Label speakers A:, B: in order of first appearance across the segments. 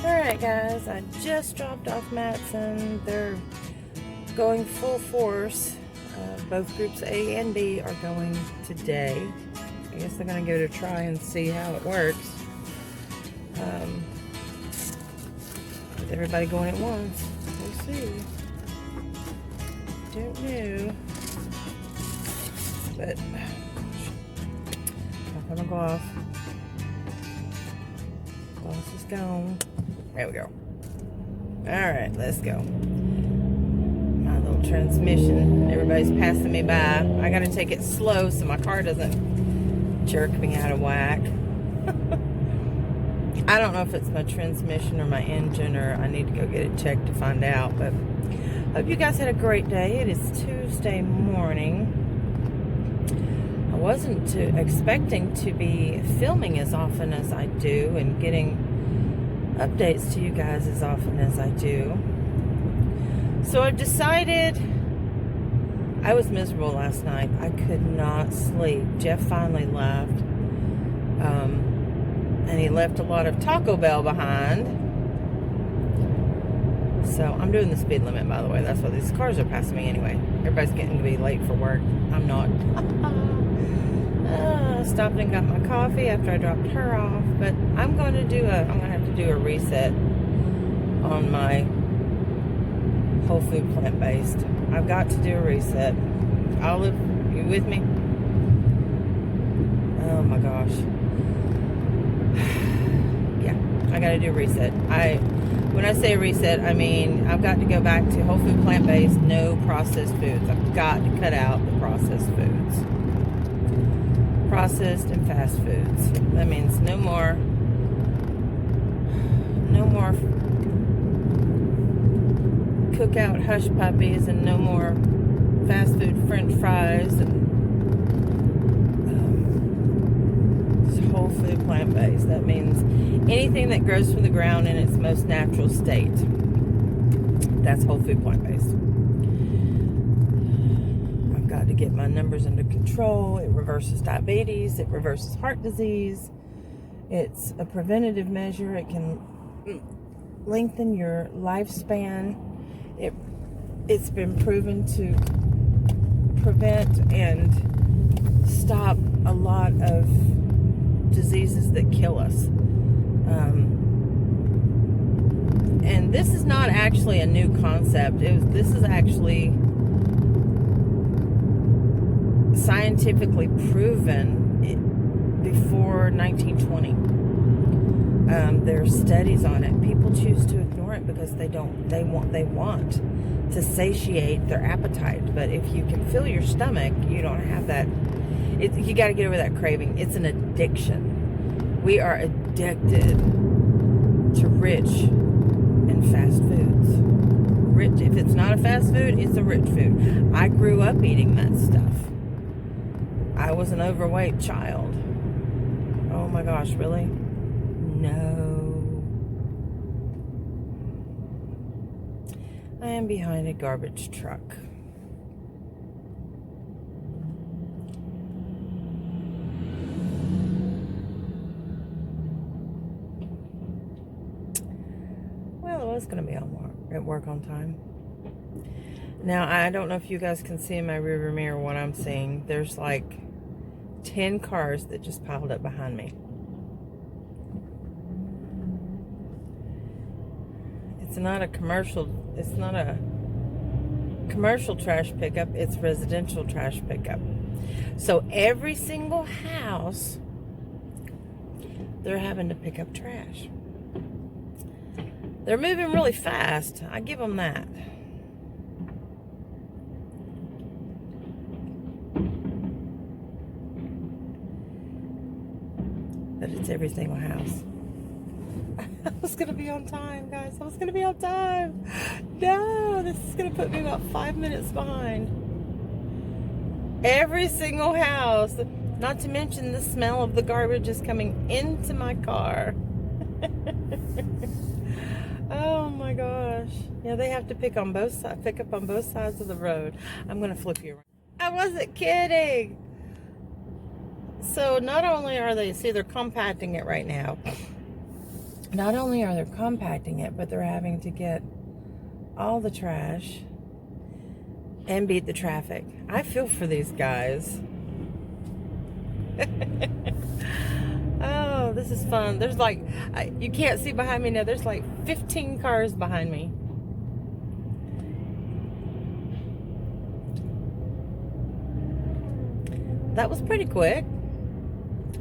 A: Alright guys, I just dropped off Matson. They're going full force. Both groups A and B are going today. I guess they're going to give it a try and see how it works. With everybody going at once. We'll see. Don't know. But I'm gonna go off. Gloss is gone. There we go. Alright, let's go. My little transmission. Everybody's passing me by. I gotta take it slow so my car doesn't jerk me out of whack. I don't know if it's my transmission or my engine, or I need to go get it checked to find out. But hope you guys had a great day. It is Tuesday morning. I wasn't expecting to be filming as often as I do and getting updates to you guys as often as I do. So I've decided, I was miserable last night. I could not sleep. Jeff finally left. And he left a lot of Taco Bell behind. So I'm doing the speed limit, by the way. That's why these cars are passing me anyway. Everybody's getting to be late for work. I'm not. Stopped and got my coffee after I dropped her off. But I'm going to have to do a reset on my whole food plant-based. I've got to do a reset. Olive, you with me? Oh my gosh. Yeah, I got to do a reset. When I say reset, I mean I've got to go back to whole food plant-based, no processed foods. I've got to cut out the processed foods. Processed and fast foods. That means no more cookout hush puppies and no more fast food French fries and whole food plant-based. That means anything that grows from the ground in its most natural state. That's whole food plant-based. I've got to get my numbers under control. It reverses diabetes. It reverses heart disease. It's a preventative measure. It can lengthen your lifespan. It's been proven to prevent and stop a lot of diseases that kill us. And this is not actually a new concept. This is actually scientifically proven before 1920. There are studies on it. People choose to ignore it because they want to satiate their appetite. But if you can fill your stomach, you don't have that. You got to get over that craving. It's an addiction. We are addicted to rich and fast foods. Rich, if it's not a fast food, it's a rich food. I grew up eating that stuff. I was an overweight child. Oh my gosh, really? No. I am behind a garbage truck. It's going to be at work on time. Now, I don't know if you guys can see in my rearview mirror what I'm seeing. There's like 10 cars that just piled up behind me. It's not a commercial trash pickup. It's residential trash pickup. So every single house, they're having to pick up trash. They're moving really fast. I give them that. But it's every single house. I was going to be on time, guys. I was going to be on time. No, this is going to put me about 5 minutes behind. Every single house. Not to mention the smell of the garbage is coming into my car. Oh my gosh. Yeah, they have to pick up on both sides of the road. I'm going to flip you around. I wasn't kidding. So not only are they, see, they're compacting it right now. not only are they compacting it, but they're having to get all the trash and beat the traffic. I feel for these guys. Oh, this is fun. There's like, you can't see behind me now. There's like 15 cars behind me. That was pretty quick.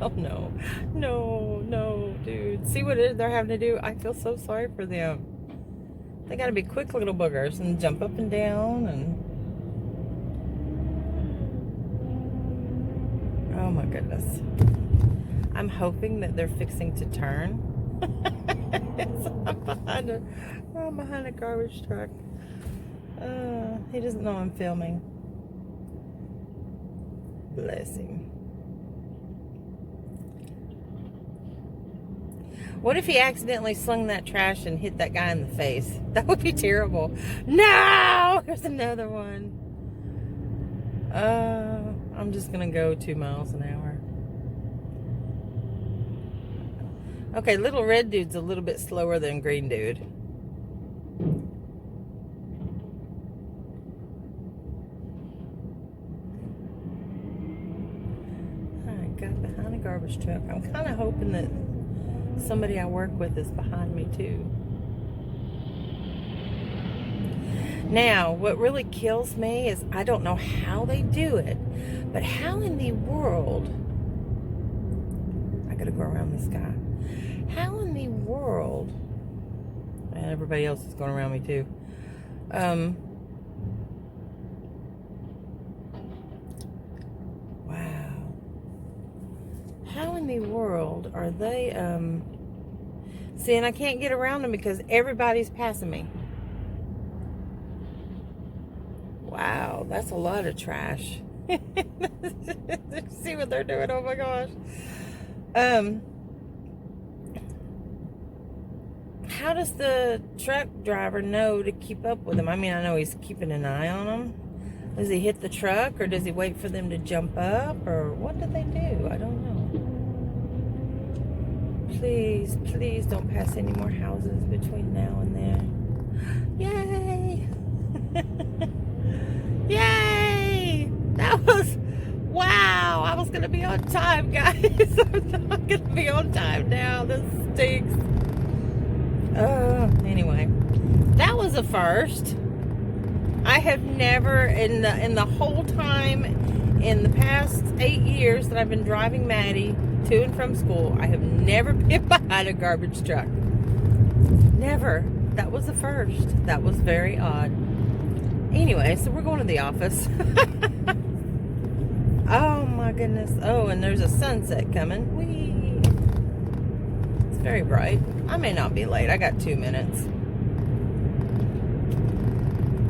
A: Oh no, no, dude. See what they're having to do? I feel so sorry for them. They gotta be quick little boogers and jump up and down and... Oh my goodness. I'm hoping that they're fixing to turn. I'm behind a garbage truck. He doesn't know I'm filming. Bless him. What if he accidentally slung that trash and hit that guy in the face? That would be terrible. No! Here's another one. I'm just gonna go 2 miles an hour. Okay, little red dude's a little bit slower than green dude. I got behind a garbage truck. I'm kind of hoping that somebody I work with is behind me too. Now, what really kills me is I don't know how they do it, but how in the world... I gotta go around this guy. How in the world... And everybody else is going around me too. Wow. How in the world are they... See, and I can't get around them because everybody's passing me. Wow, that's a lot of trash. See what they're doing? Oh my gosh. How does the truck driver know to keep up with them? I mean, I know he's keeping an eye on them. Does he hit the truck, or does he wait for them to jump up, or what do they do? I don't know. Please, please don't pass any more houses between now and then. Yay! Yay! That was... Wow! I was going to be on time, guys. I'm not going to be on time now. This stinks. Anyway. That was a first. I have never, in the whole time, in the past 8 years that I've been driving Maddie to and from school, I have never been behind a garbage truck. Never. That was a first. That was very odd. Anyway, so we're going to the office. Oh my goodness. Oh, and there's a sunset coming. Whee! It's very bright. I may not be late. I got 2 minutes.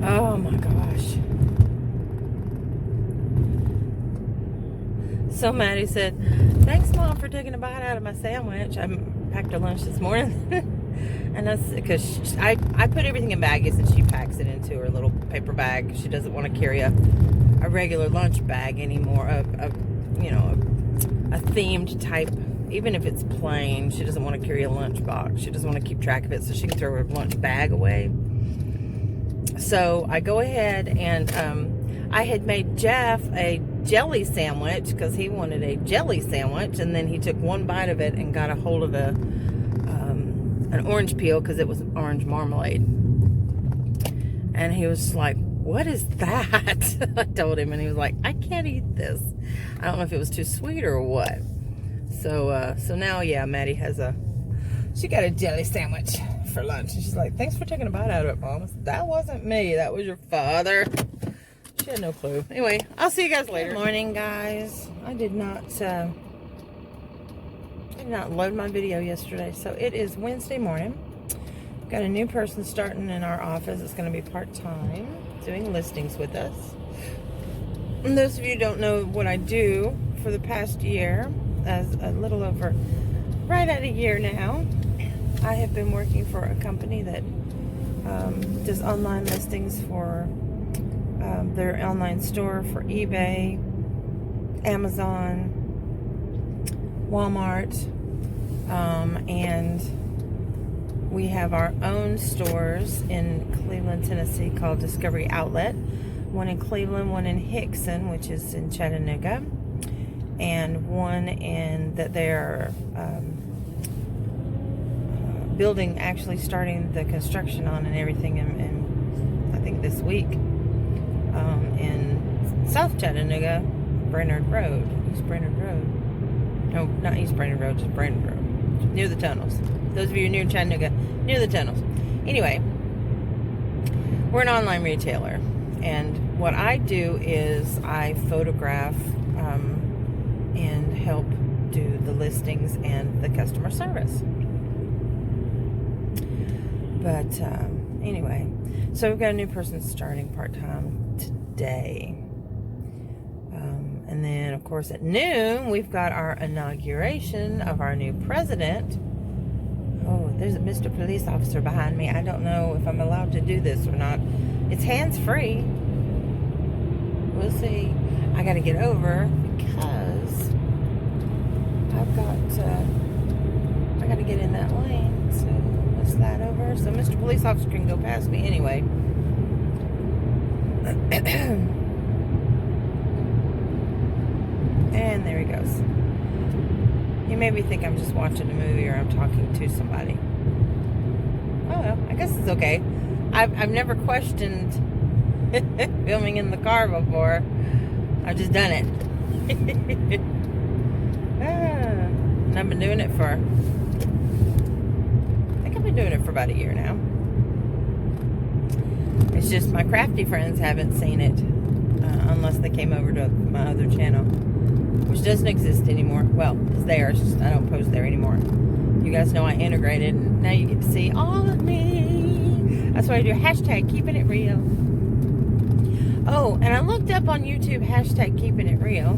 A: Oh my gosh. So Maddie said, "Thanks, Mom, for taking a bite out of my sandwich." I packed her lunch this morning. And that's because I put everything in baggies and she packs it into her little paper bag. She doesn't want to carry a regular lunch bag anymore. A themed type. Even if it's plain, she doesn't want to carry a lunch box. She doesn't want to keep track of it so she can throw her lunch bag away. So I go ahead and I had made Jeff a jelly sandwich because he wanted a jelly sandwich, and then he took one bite of it and got a hold of an orange peel because it was orange marmalade. And he was like, "What is that?" I told him, and he was like, "I can't eat this." I don't know if it was too sweet or what. So now, yeah, Maddie she got a jelly sandwich for lunch. And she's like, "Thanks for taking a bite out of it, Mom." I said, "That wasn't me. That was your father." She had no clue. Anyway, I'll see you guys later. Good morning, guys. I did not load my video yesterday, so it is Wednesday morning. Got a new person starting in our office. It's going to be part-time, doing listings with us. And those of you who don't know what I do for the past year, as a little over right at a year now, I have been working for a company that does online listings for their online store for eBay, Amazon, Walmart, and We have our own stores in Cleveland, Tennessee called Discovery Outlet. One in Cleveland, one in Hickson, which is in Chattanooga, and one in that they're building, actually starting the construction on and everything in I think this week, in South Chattanooga, Brainerd Road, East Brainerd Road. No, not East Brainerd Road, just Brainerd Road, near the tunnels. Those of you near Chattanooga, near the tunnels. Anyway, we're an online retailer, and what I do is I photograph and help do the listings and the customer service. But anyway, so we've got a new person starting part-time today. And then, of course, at noon, we've got our inauguration of our new president. Oh, there's a Mr. Police Officer behind me. I don't know if I'm allowed to do this or not. It's hands-free. We'll see. I got to get over because I got to get in that lane. So let's slide over so Mr. Police Officer can go past me anyway. And there he goes. He made me think I'm just watching a movie or I'm talking to somebody. Oh well, I guess it's okay. I've never questioned filming in the car before. I've just done it. And I've been doing it for, I think I've been doing it for about a year now. It's just my crafty friends haven't seen it unless they came over to my other channel, which doesn't exist anymore. Well, it's there, it's just I don't post there anymore. You guys know I integrated, and now you get to see all of me. That's why I do hashtag keeping it real. Oh, and I looked up on YouTube hashtag keeping it real,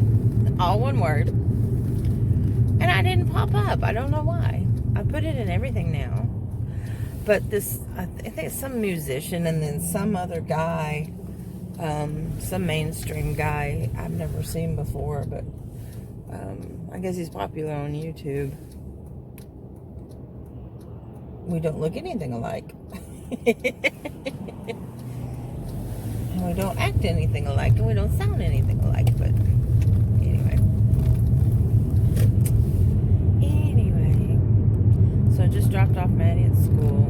A: all one word, and I didn't pop up. I don't know why. I put it in everything now. But this, I think it's some musician and then some other guy, some mainstream guy I've never seen before, but I guess he's popular on YouTube. We don't look anything alike. And we don't act anything alike, and we don't sound anything alike, but anyway. So I just dropped off Maddie at school.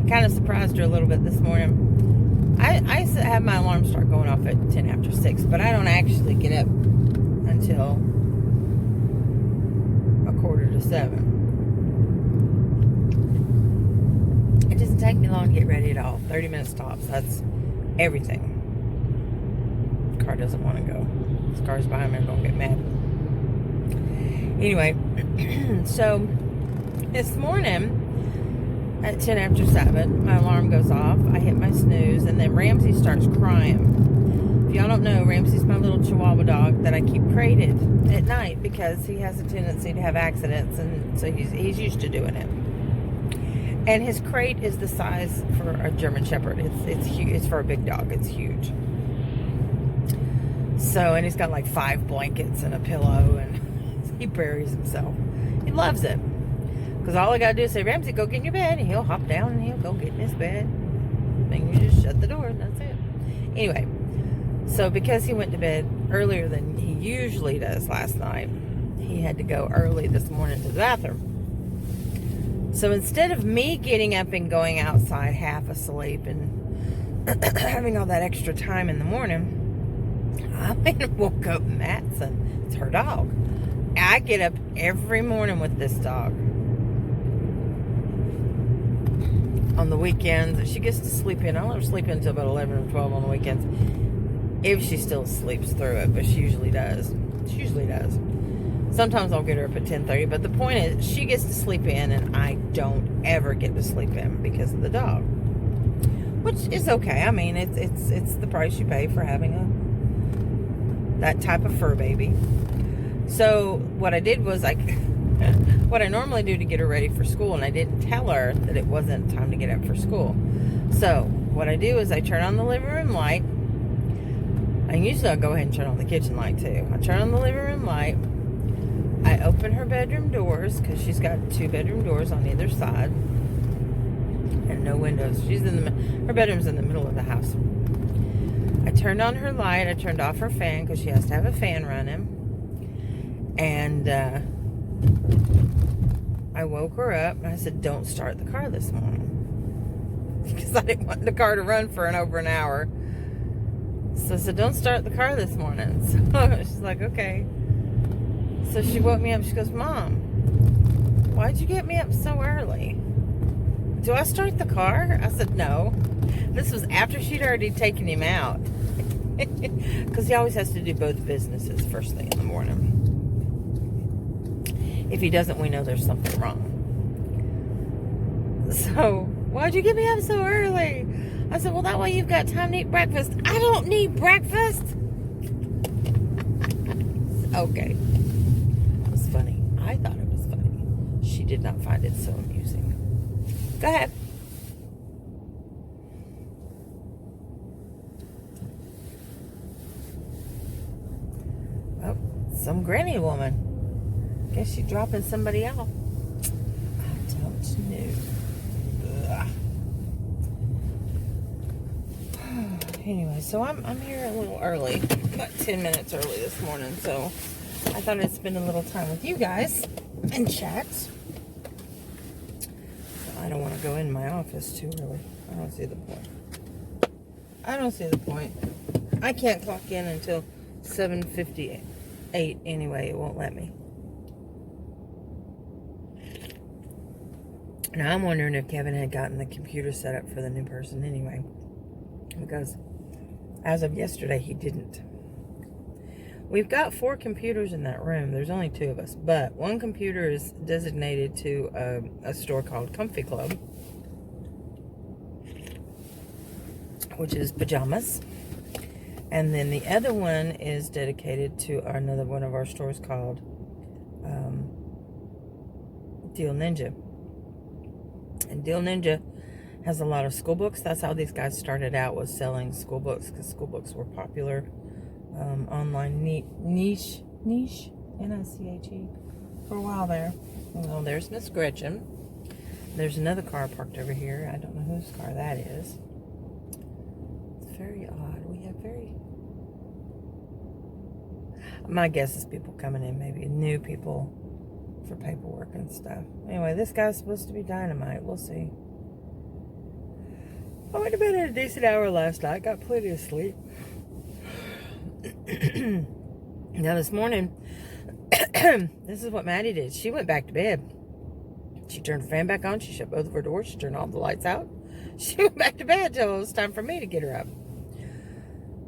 A: Kind of surprised her a little bit this morning. I used to have my alarm start going off at 10 after 6, but I don't actually get up until 6:45. It doesn't take me long to get ready at all. 30 minutes tops. That's everything. The car doesn't want to go. This car's behind me. I'm going to get mad. Anyway, so this morning at 10 after 7, my alarm goes off. I hit my snooze, and then Ramsey starts crying. If y'all don't know, Ramsey's my little Chihuahua dog that I keep crated at night because he has a tendency to have accidents, and so he's used to doing it. And his crate is the size for a German Shepherd. It's huge. It's for a big dog. It's huge. So, and he's got like 5 blankets and a pillow, and he buries himself. He loves it. Because all I got to do is say, Ramsey, go get in your bed. And he'll hop down and he'll go get in his bed. Then you just shut the door and that's it. Anyway, so because he went to bed earlier than he usually does last night, he had to go early this morning to the bathroom. So instead of me getting up and going outside half asleep and having all that extra time in the morning, I went and woke up Matson. It's her dog. I get up every morning with this dog. On the weekends, she gets to sleep in. I let her sleep in until about 11 or 12 on the weekends. If she still sleeps through it, but she usually does. She usually does. Sometimes I'll get her up at 10:30, but the point is, she gets to sleep in, and I don't ever get to sleep in because of the dog. Which is okay. I mean, it's the price you pay for having that type of fur baby. So what I did was what I normally do to get her ready for school, and I didn't tell her that it wasn't time to get up for school. So what I do is I turn on the living room light. And usually I'll go ahead and turn on the kitchen light too. I turn on the living room light. I open her bedroom doors because she's got 2 bedroom doors on either side. and no windows. Her bedroom's in the middle of the house. I turned on her light. I turned off her fan because she has to have a fan running. And I woke her up and I said, don't start the car this morning. Because I didn't want the car to run for over an hour. So I said, don't start the car this morning. So she's like, okay. So she woke me up. She goes, Mom, why'd you get me up so early? Do I start the car? I said, no. This was after she'd already taken him out. Because he always has to do both businesses first thing in the morning. If he doesn't, we know there's something wrong. So, why'd you get me up so early? I said, well, that way you've got time to eat breakfast. I don't need breakfast. Okay. It was funny. I thought it was funny. She did not find it so amusing. Go ahead. Oh, some granny woman. Guess she's dropping somebody off. I don't know. Ugh. Anyway, so I'm here a little early. About 10 minutes early this morning. So I thought I'd spend a little time with you guys and chat. I don't want to go in my office too early. I don't see the point. I don't see the point. I can't clock in until 7:58 anyway. It won't let me. Now I'm wondering if Kevin had gotten the computer set up for the new person anyway. Because as of yesterday, he didn't. We've got 4 computers in that room. There's only 2 of us. But one computer is designated to a store called Comfy Club, which is pajamas. And then the other one is dedicated to another one of our stores called Deal Ninja. And Deal Ninja has a lot of school books. That's how these guys started out, was selling school books, because school books were popular. Online niche, N-I-C-H-E, for a while there. Well, there's Miss Gretchen. There's another car parked over here. I don't know whose car that is. It's very odd. We have my guess is people coming in, maybe new people for paperwork and stuff. Anyway, this guy's supposed to be dynamite. We'll see. I went to bed at a decent hour last night. Got plenty of sleep. Now this morning, this is what Maddie did. She went back to bed. She turned the fan back on. She shut both of her doors. She turned all the lights out. She went back to bed till it was time for me to get her up.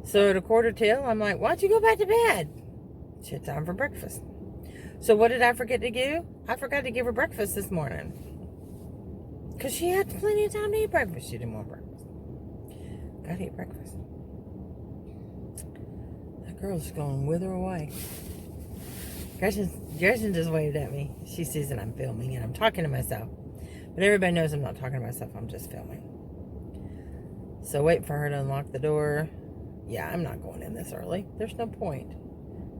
A: So at 1:45, I'm like, why'd you go back to bed? She had time for breakfast. So what did I forget to do? I forgot to give her breakfast this morning. Because she had plenty of time to eat breakfast. She didn't want breakfast. Gotta eat breakfast. That girl's going to wither away. Gretchen just waved at me. She sees that I'm filming and I'm talking to myself. But everybody knows I'm not talking to myself. I'm just filming. So wait for her to unlock the door. Yeah, I'm not going in this early. There's no point.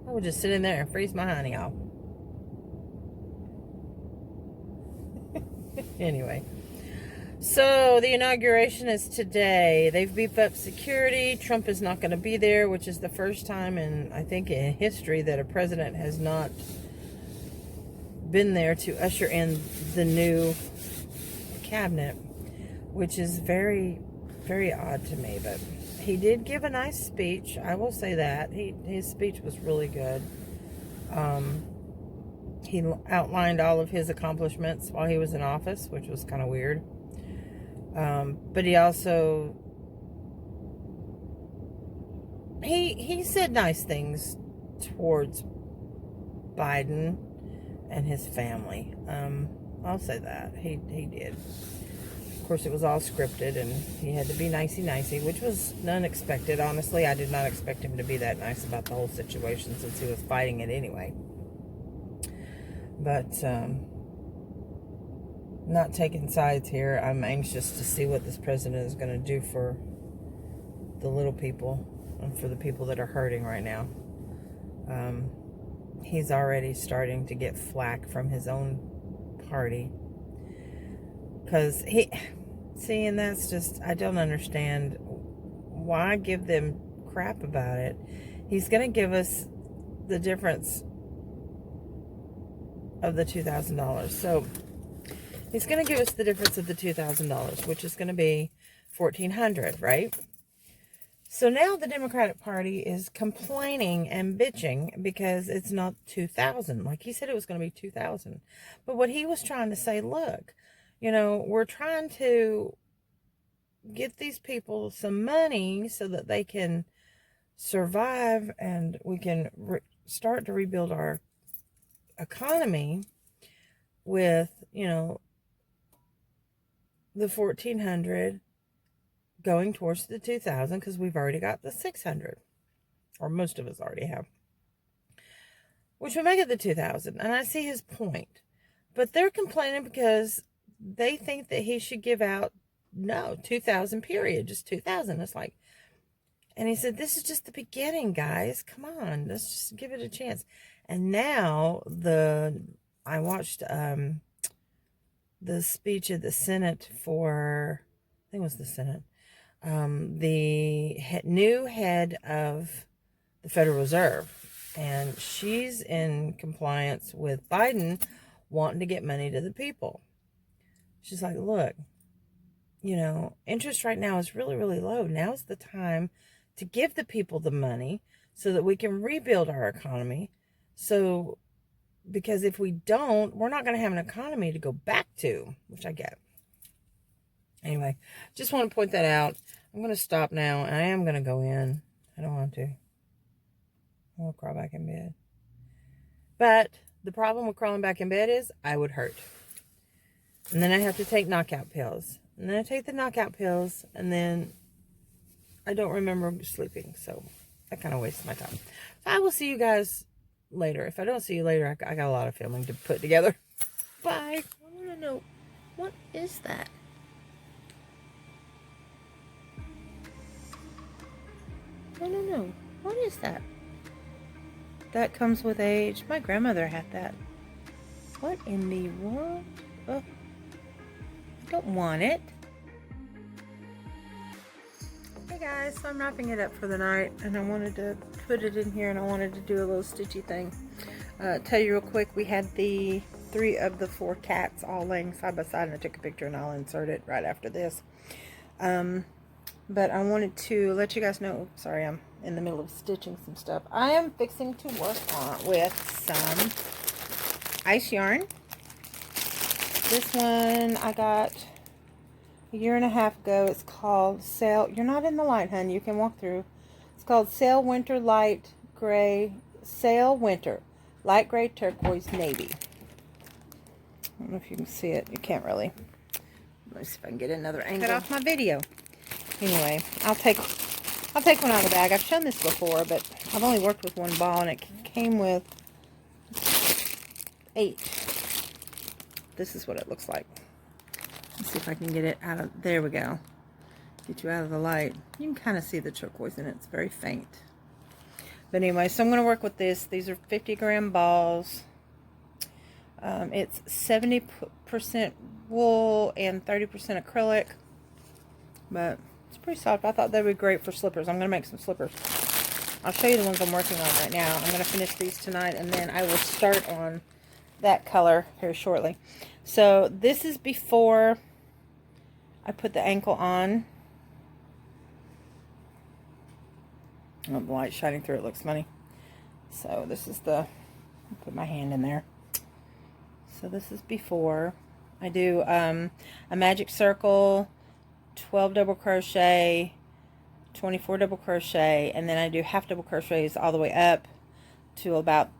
A: I would just sit in there and freeze my honey off. Anyway. So the inauguration is today. They've beefed up security. Trump is not going to be there, which is the first time in, I think, in history that a president has not been there to usher in the new cabinet, which is very, very odd to me. But he did give a nice speech. I will say that. His speech was really good. He outlined all of his accomplishments while he was in office, which was kind of weird. But he also, he said nice things towards Biden and his family. I'll say that. He did. Of course, it was all scripted, and he had to be nicey-nicey, which was unexpected. Honestly, I did not expect him to be that nice about the whole situation, since he was fighting it anyway. But, not taking sides here. I'm anxious to see what this president is going to do for the little people and for the people that are hurting right now. He's already starting to get flack from his own party, because See, and that's just, I don't understand why give them crap about it. He's going to give us the difference of the $2,000. So he's going to give us the difference of the $2,000, which is going to be $1,400, right? So now the Democratic Party is complaining and bitching because it's not $2,000. Like he said it was going to be $2,000. But what he was trying to say, look, you know, we're trying to get these people some money so that they can survive and we can start to rebuild our economy with, you know, the 1,400 going towards the 2,000 because we've already got the 600, or most of us already have, which would make it the 2,000. And I see his point, but they're complaining because they think that he should give out 2,000 period, just 2,000. It's like, and he said, this is just the beginning, guys. Come on, let's just give it a chance. And now I watched the speech of the Senate for, I think it was the Senate, the new head of the Federal Reserve, and she's in compliance with Biden wanting to get money to the people. She's like, look, you know, interest right now is really, really low. Now's the time to give the people the money so that we can rebuild our economy. So, because if we don't, we're not going to have an economy to go back to, which I get. Anyway, just want to point that out. I'm going to stop now, and I am going to go in. I don't want to. I want to crawl back in bed. But the problem with crawling back in bed is I would hurt. And then I have to take knockout pills. And then I take the knockout pills, and then I don't remember sleeping. So I kind of waste my time. So I will see you guys later. If I don't see you later, I got a lot of filming to put together. Bye. I want to know, what is that? I don't know. What is that? That comes with age. My grandmother had that. What in the world? Oh, I don't want it. Hey guys, so I'm wrapping it up for the night, and I wanted to put it in here, and I wanted to do a little stitchy thing. Tell you real quick, we had the 3 of the 4 cats all laying side by side, and I took a picture, and I'll insert it right after this. But I wanted to let you guys know, sorry, I'm in the middle of stitching some stuff. I am fixing to work with some ice yarn. This one I got a year and a half ago. It's called Sail. You're not in the light, hun. You can walk through. It's called Sail Winter Light Gray. Sail Winter Light Gray Turquoise Navy. I don't know if you can see it. You can't really. Let me see if I can get another angle. Cut off my video. Anyway, I'll take one out of the bag. I've shown this before, but I've only worked with 1 ball, and it came with 8. This is what it looks like. Let's see if I can get it out of, there we go. Get you out of the light. You can kind of see the turquoise in it. It's very faint. But anyway, so I'm going to work with this. These are 50-gram balls. It's 70% wool and 30% acrylic. But it's pretty soft. I thought they would be great for slippers. I'm going to make some slippers. I'll show you the ones I'm working on right now. I'm going to finish these tonight, and then I will start on that color here shortly. So this is before I put the ankle on. Oh, the light shining through it looks funny. So this is the, I'll put my hand in there. So this is before. I do a magic circle, 12 double crochet, 24 double crochet, and then I do half double crochets all the way up to about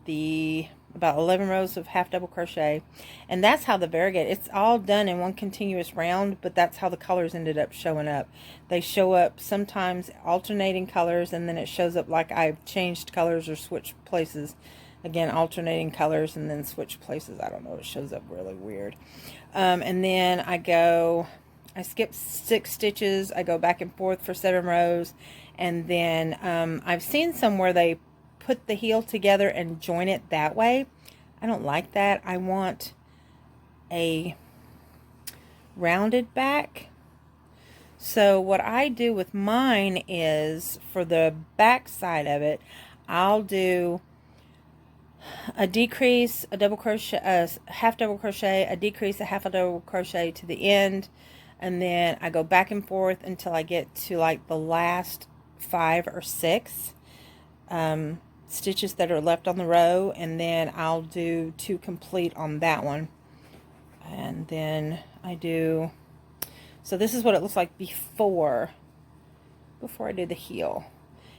A: 11 rows of half double crochet. And that's how the variegated, it's all done in one continuous round, but that's how the colors ended up showing up. They show up sometimes alternating colors, and then it shows up like I've changed colors or switched places. Again, alternating colors and then switch places. I don't know, it shows up really weird. And then I skip 6 stitches. I go back and forth for 7 rows. And then I've seen some where they put the heel together and join it that way. I don't like that. I want a rounded back. So what I do with mine is, for the back side of it, I'll do a decrease, a double crochet, a half double crochet, a decrease, a half a double crochet to the end, and then I go back and forth until I get to like the last 5 or 6 stitches that are left on the row, and then I'll do 2 complete on that one. And then I do, so this is what it looks like before I do the heel.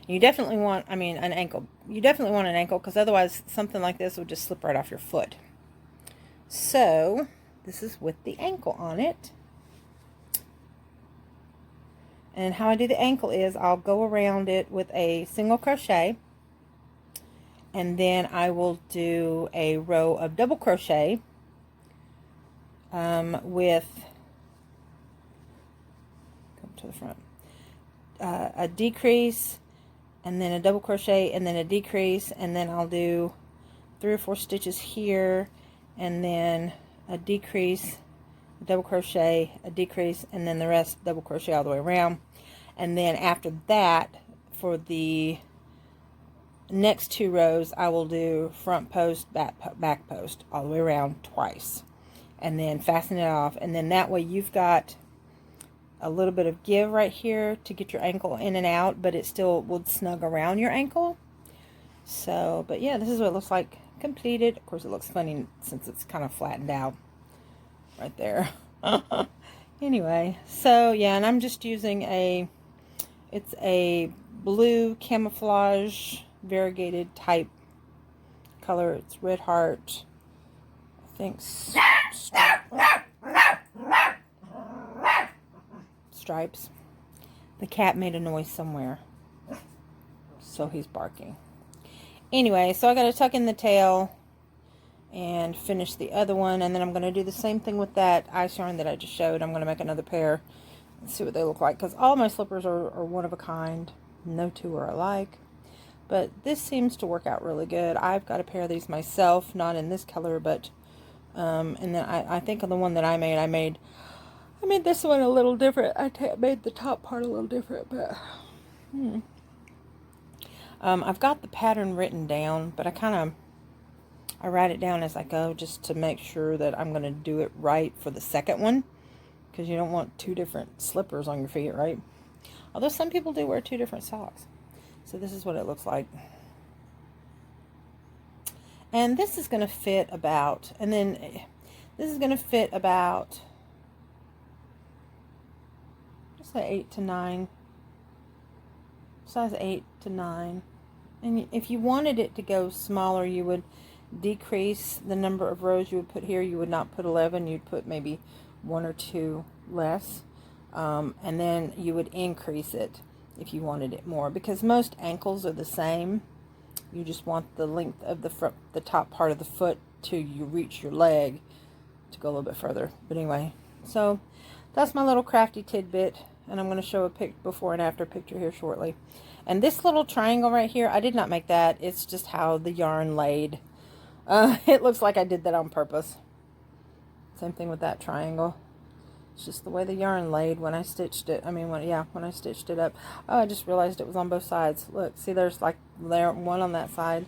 A: You definitely want, an ankle. You definitely want an ankle, because otherwise something like this would just slip right off your foot. So this is with the ankle on it. And how I do the ankle is I'll go around it with a single crochet, and then I will do a row of double crochet with, come to the front, a decrease, and then a double crochet, and then a decrease, and then I'll do 3 or 4 stitches here, and then a decrease, a double crochet, a decrease, and then the rest double crochet all the way around. And then after that, for the next 2 rows, I will do front post, back post all the way around twice, and then fasten it off. And then that way you've got a little bit of give right here to get your ankle in and out, but it still will snug around your ankle. So, but yeah, this is what it looks like completed. Of course, it looks funny since it's kind of flattened out right there. Anyway, so yeah, and I'm just using it's a blue camouflage variegated type color. It's Red Heart, I think, stripes. The cat made a noise somewhere, so he's barking. Anyway, so I got to tuck in the tail and finish the other one, and then I'm going to do the same thing with that ice yarn that I just showed. I'm going to make another pair and see what they look like, because all my slippers are one of a kind. No 2 are alike, but this seems to work out really good. I've got a pair of these myself, not in this color, but and then I think on the one that I made this one a little different. I made the top part a little different, but I've got the pattern written down, but I write it down as I go, just to make sure that I'm going to do it right for the second one, because you don't want 2 different slippers on your feet, right? Although some people do wear 2 different socks. So this is what it looks like. And this is going to fit about, and then this is going to fit about, just say 8 to 9, size 8 to 9. And if you wanted it to go smaller, you would decrease the number of rows you would put here. You would not put 11, you'd put maybe 1 or 2 less, and then you would increase it if you wanted it more, because most ankles are the same. You just want the length of the top part of the foot till you reach your leg to go a little bit further. But anyway, so that's my little crafty tidbit, and I'm going to show a before and after picture here shortly. And this little triangle right here, I did not make that. It's just how the yarn laid. It looks like I did that on purpose. Same thing with that triangle. It's just the way the yarn laid when I stitched it. When I stitched it up. Oh, I just realized it was on both sides. Look, see, there's like one on that side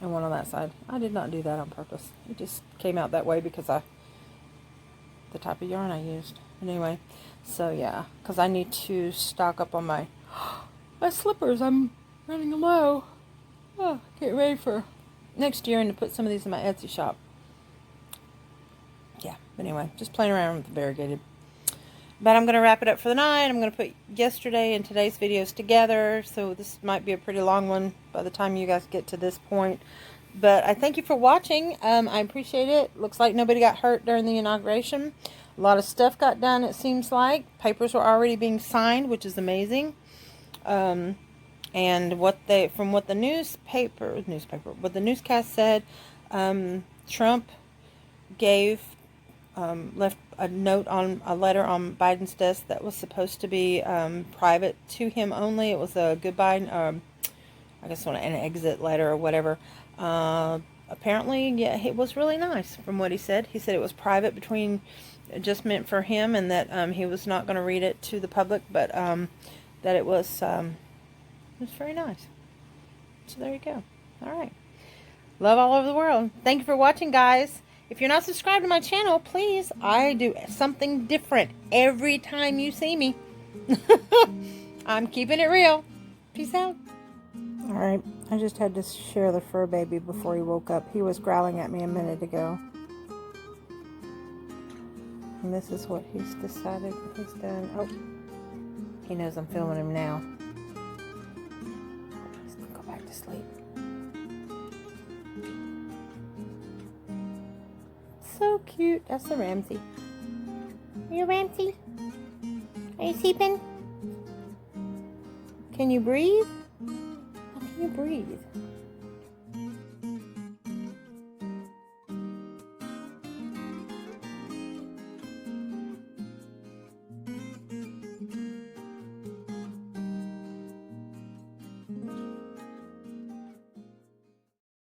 A: and one on that side. I did not do that on purpose. It just came out that way because the type of yarn I used. Anyway, so yeah, because I need to stock up on my slippers. I'm running low. Oh, get ready for next year and to put some of these in my Etsy shop. Yeah, but anyway, just playing around with the variegated. But I'm going to wrap it up for the night. I'm going to put yesterday and today's videos together, so this might be a pretty long one by the time you guys get to this point. But I thank you for watching. I appreciate it. Looks like nobody got hurt during the inauguration. A lot of stuff got done, it seems like. Papers were already being signed, which is amazing. And what the newscast said, Trump left a letter on Biden's desk that was supposed to be private to him only. It was a goodbye, I guess an exit letter or whatever, apparently, yeah, it was really nice from what he said. He said it was private between, just meant for him, and that he was not going to read it to the public, but that it was very nice. So there you go. All right. Love all over the world. Thank you for watching, guys. If you're not subscribed to my channel, please. I do something different every time you see me. I'm keeping it real. Peace out. All right. I just had to share the fur baby before he woke up. He was growling at me a minute ago. And this is what he's decided he's done. Oh, he knows I'm filming him now. He's going to go back to sleep. So cute. That's the Ramsey. Are you Ramsey? Are you sleeping? Can you breathe? How can you breathe?